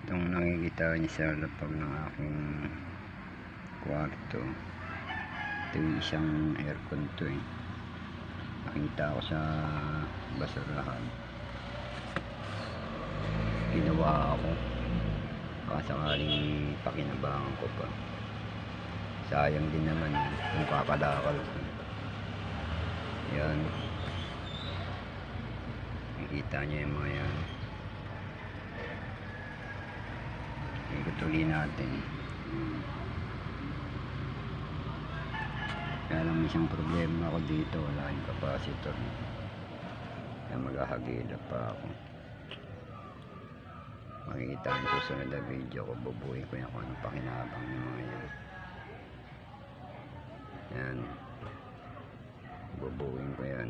Itong nakikita niyo sa lapag ng aking kwarto, ito yung isang aircon to eh. Nakita ko sa basurahan, ginawa ako kasakaling pakinabangan ko pa. Sayang din naman kung kakalakal ko. Yan, nakikita niyo yung mga yan. Ikot ulit natin. Kaya lang may isang problema ako dito, wala yung capacitor. Kaya maghahagilap pa ako. Makikita ang susunod na video ko, bubuhin ko yan kung anong pakinabang ng mga yan. Yan, bubuhin ko yan.